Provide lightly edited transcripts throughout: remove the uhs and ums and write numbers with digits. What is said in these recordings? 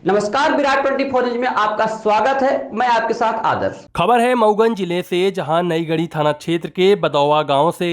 नमस्कार, विराट 24 न्यूज में आपका स्वागत है। मैं आपके साथ आदर्श। खबर है मऊगंज जिले से, जहां नईगढ़ी थाना क्षेत्र के बदौवा गांव से,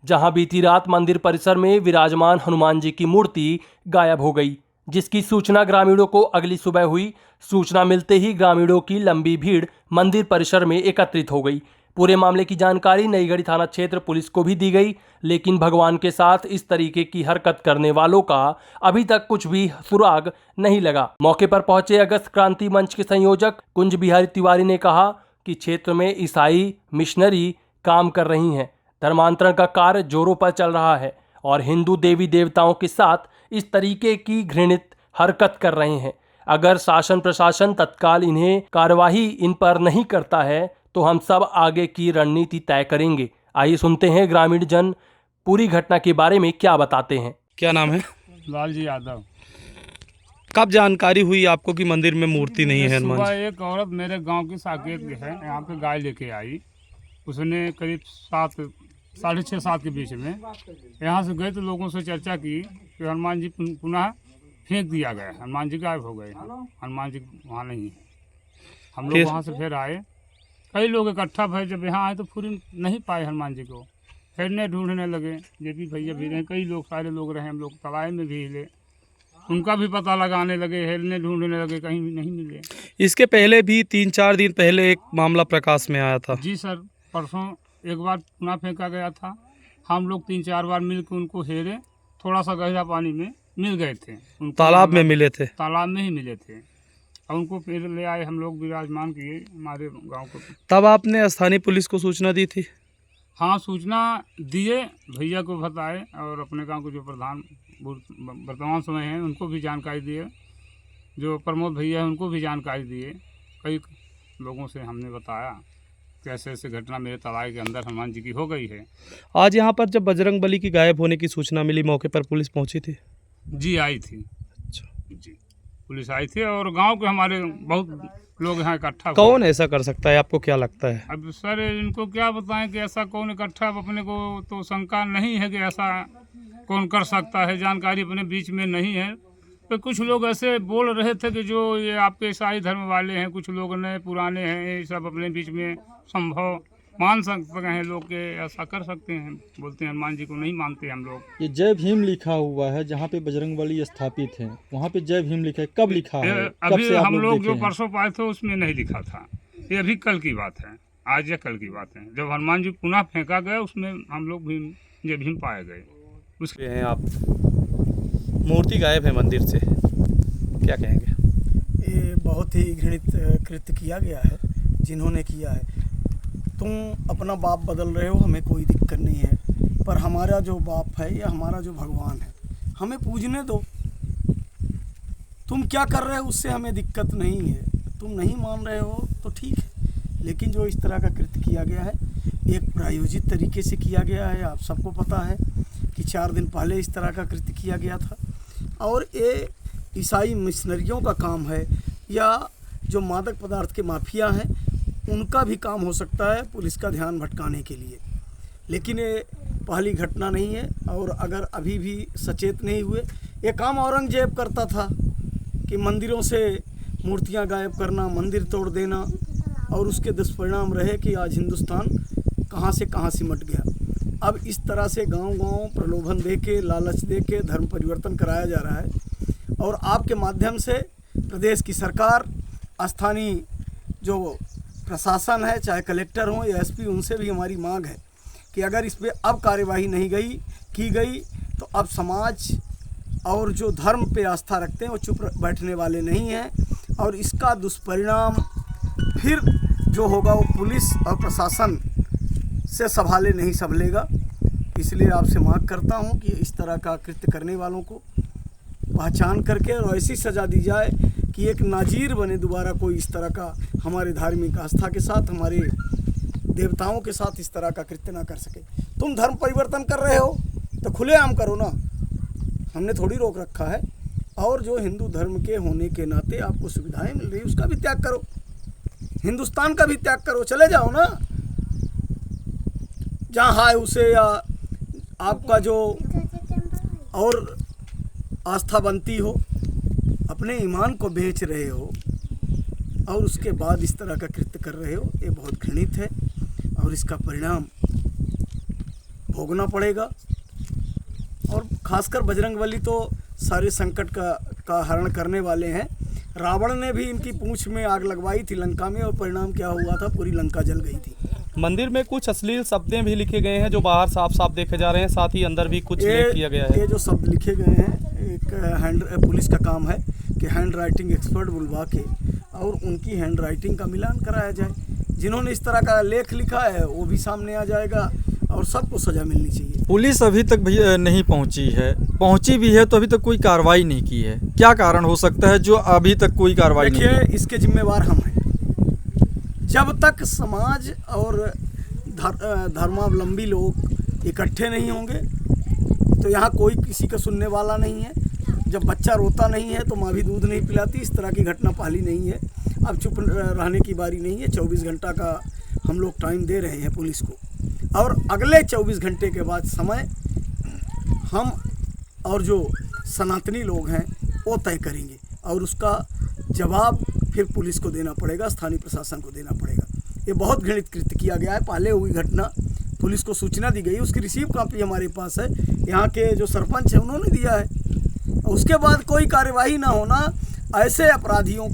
जहां बीती रात मंदिर परिसर में विराजमान हनुमान जी की मूर्ति गायब हो गई, जिसकी सूचना ग्रामीणों को अगली सुबह हुई। सूचना मिलते ही ग्रामीणों की लंबी भीड़ मंदिर परिसर में एकत्रित हो गई। पूरे मामले की जानकारी नईगढ़ी थाना क्षेत्र पुलिस को भी दी गई, लेकिन भगवान के साथ इस तरीके की हरकत करने वालों का अभी तक कुछ भी सुराग नहीं लगा। मौके पर पहुंचे अगस्त क्रांति मंच के संयोजक कुंज बिहारी तिवारी ने कहा कि क्षेत्र में ईसाई मिशनरी काम कर रही हैं, धर्मांतरण का कार्य जोरों पर चल रहा है और हिंदू देवी देवताओं के साथ इस तरीके की घृणित हरकत कर रहे हैं। अगर शासन प्रशासन तत्काल इन्हें कार्यवाही इन पर नहीं करता है तो हम सब आगे की रणनीति तय करेंगे। आइए सुनते हैं ग्रामीण जन पूरी घटना के बारे में क्या बताते हैं। क्या नाम है? लाल जी यादव। कब जानकारी हुई आपको कि मंदिर में मूर्ति नहीं है हनुमान सुबह जी? एक औरत मेरे गांव की साकेत है, यहाँ पे गाय लेके आई। उसने करीब 6:30 के बीच में यहाँ से गए तो लोगों से चर्चा की कि हनुमान जी पुनः फेंक दिया गया, हनुमान जी गायब हो गए, हनुमान जी वहाँ नहीं है। हम लोग वहाँ से फिर आए, कई लोग इकट्ठा भरे। जब यहाँ आए तो पूरी नहीं पाए हनुमान जी को, फिरने ढूंढने लगे। जेपी भैया भी रहे, कई लोग, सारे लोग रहे। हम लोग तलाए में भी हिले, उनका भी पता लगाने लगे, हेलने ढूंढने लगे, कहीं भी नहीं मिले। इसके पहले भी 3-4 दिन पहले एक मामला प्रकाश में आया था। जी सर, परसों एक बार पुनः फेंका गया था। हम लोग 3-4 बार मिल के उनको हेरे, थोड़ा सा गहरा पानी में मिल गए थे। तालाब में मिले थे? तालाब में ही मिले थे और उनको फिर ले आए, हम लोग विराजमान किए हमारे गांव को। तब आपने स्थानीय पुलिस को सूचना दी थी? हाँ, सूचना दिए, भैया को बताए और अपने गांव को जो प्रधान वर्तमान समय हैं उनको भी जानकारी दिए, जो प्रमोद भैया हैं उनको भी जानकारी दिए। कई लोगों से हमने बताया कि ऐसे ऐसे घटना मेरे तलाए के अंदर हनुमान जी की हो गई है। आज यहाँ पर जब बजरंग बली की गायब होने की सूचना मिली, मौके पर पुलिस पहुँची थी? जी आई थी। अच्छा जी, पुलिस आई थी और गांव के हमारे बहुत लोग यहाँ इकट्ठा हुए। कौन ऐसा कर सकता है, आपको क्या लगता है? अब सर इनको क्या बताएं कि ऐसा कौन इकट्ठा, अब अपने को तो शंका नहीं है कि ऐसा कौन कर सकता है, जानकारी अपने बीच में नहीं है। तो कुछ लोग ऐसे बोल रहे थे कि जो ये आपके ईसाई धर्म वाले हैं, कुछ लोग नए पुराने हैं, ये सब अपने बीच में संभव मान सकते हैं लोग के ऐसा कर सकते हैं। बोलते हैं हनुमान जी को नहीं मानते हम लोग। ये जय भीम लिखा हुआ है, जहाँ पे बजरंगबली स्थापित है वहाँ पे जय भीम लिखा है। कब लिखा है? कब अभी से आप हम लोग देखे जो हैं? परसों पाए थे उसमें नहीं लिखा था। ये अभी कल की बात है, आज या कल की बात है, जब हनुमान जी पुनः फेंका गया उसमें हम लोग भीम जय भीम पाए गए। उसके हैं आप, मूर्ति गायब है मंदिर से, क्या कहेंगे? ये बहुत ही घृणित कृत्य किया गया है जिन्होंने किया है। तुम अपना बाप बदल रहे हो, हमें कोई दिक्कत नहीं है, पर हमारा जो बाप है या हमारा जो भगवान है हमें पूजने दो। तुम क्या कर रहे हो उससे हमें दिक्कत नहीं है, तुम नहीं मान रहे हो तो ठीक है, लेकिन जो इस तरह का कृत्य किया गया है एक प्रायोजित तरीके से किया गया है। आप सबको पता है कि 4 दिन पहले इस तरह का कृत्य किया गया था और ये ईसाई मिशनरियों का काम है या जो मादक पदार्थ के माफिया हैं उनका भी काम हो सकता है पुलिस का ध्यान भटकाने के लिए। लेकिन ये पहली घटना नहीं है और अगर अभी भी सचेत नहीं हुए, ये काम औरंगजेब करता था कि मंदिरों से मूर्तियां गायब करना, मंदिर तोड़ देना, और उसके दुष्परिणाम रहे कि आज हिंदुस्तान कहां से कहां सिमट गया। अब इस तरह से गांव-गांव प्रलोभन दे के, लालच दे के धर्म परिवर्तन कराया जा रहा है और आपके माध्यम से प्रदेश की सरकार, स्थानीय जो प्रशासन है, चाहे कलेक्टर हो या एसपी, उनसे भी हमारी मांग है कि अगर इस पर अब कार्यवाही नहीं की गई तो अब समाज और जो धर्म पे आस्था रखते हैं वो चुप बैठने वाले नहीं हैं और इसका दुष्परिणाम फिर जो होगा वो पुलिस और प्रशासन से संभाले नहीं संभलेगा। इसलिए आपसे मांग करता हूं कि इस तरह का कृत्य करने वालों को पहचान करके और ऐसी सज़ा दी जाए कि एक नाजीर बने, दोबारा कोई इस तरह का हमारे धार्मिक आस्था के साथ, हमारे देवताओं के साथ इस तरह का कृत्य ना कर सके। तुम धर्म परिवर्तन कर रहे हो तो खुलेआम करो ना, हमने थोड़ी रोक रखा है। और जो हिंदू धर्म के होने के नाते आपको सुविधाएं मिल रही है उसका भी त्याग करो, हिंदुस्तान का भी त्याग करो, चले जाओ ना जहाँ है उसे, या आपका जो और आस्था बनती हो अपने ईमान को बेच रहे हो और उसके बाद इस तरह का कृत्य कर रहे हो, ये बहुत घृणित है और इसका परिणाम भोगना पड़ेगा। और खासकर बजरंगबली तो सारे संकट का हरण करने वाले हैं। रावण ने भी इनकी पूंछ में आग लगवाई थी लंका में, और परिणाम क्या हुआ था, पूरी लंका जल गई थी। मंदिर में कुछ अश्लील शब्दें भी लिखे गए हैं जो बाहर साफ साफ देखे जा रहे हैं, साथ ही अंदर भी कुछ उल्लेख किया गया है। ये जो शब्द लिखे गए हैं, एक पुलिस का काम है कि हैंड राइटिंग एक्सपर्ट बुलवा के और उनकी हैंड राइटिंग का मिलान कराया जाए। जिन्होंने इस तरह का लेख लिखा है वो भी सामने आ जाएगा और सबको सजा मिलनी चाहिए। पुलिस अभी तक भी नहीं पहुंची है, पहुंची भी है तो अभी तक कोई कार्रवाई नहीं की है। क्या कारण हो सकता है जो अभी तक कोई कार्रवाई नहीं? देखिए, इसके जिम्मेवार हम हैं। जब तक समाज और धर्मावलंबी लोग इकट्ठे नहीं होंगे तो यहाँ कोई किसी का सुनने वाला नहीं है। जब बच्चा रोता नहीं है तो माँ भी दूध नहीं पिलाती। इस तरह की घटना पहली नहीं है। अब चुप रहने की बारी नहीं है। 24 घंटा का हम लोग टाइम दे रहे हैं पुलिस को, और अगले 24 घंटे के बाद समय हम और जो सनातनी लोग हैं वो तय करेंगे, और उसका जवाब फिर पुलिस को देना पड़ेगा, स्थानीय प्रशासन को देना पड़ेगा। ये बहुत घृणित कृत्य किया गया है। पहले हुई घटना, पुलिस को सूचना दी गई, उसकी रिसीव कॉपी हमारे पास है। यहाँ के जो सरपंच है उन्होंने दिया है। उसके बाद कोई कार्यवाही ना होना ऐसे अपराधियों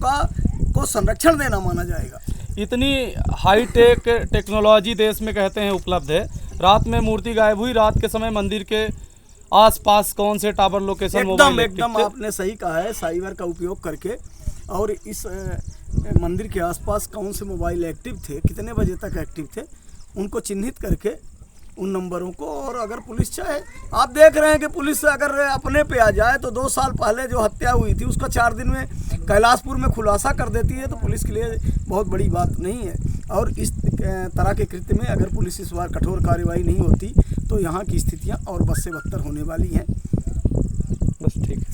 को संरक्षण देना माना जाएगा। इतनी हाईटेक टेक्नोलॉजी देश में कहते हैं उपलब्ध है। रात में मूर्ति गायब हुई, रात के समय मंदिर के आसपास कौन से टावर लोकेशन एकदम आपने सही कहा है। साइबर का उपयोग करके और इस मंदिर के आसपास कौन से मोबाइल एक्टिव थे, कितने बजे तक एक्टिव थे, उनको चिन्हित करके उन नंबरों को, और अगर पुलिस चाहे, आप देख रहे हैं कि पुलिस अगर अपने पे आ जाए तो 2 साल पहले जो हत्या हुई थी उसका 4 दिन में कैलाशपुर में खुलासा कर देती है, तो पुलिस के लिए बहुत बड़ी बात नहीं है। और इस तरह के कृत्य में अगर पुलिस इस बार कठोर कार्रवाई नहीं होती तो यहाँ की स्थितियाँ और बद से बदतर होने वाली हैं। बस ठीक है।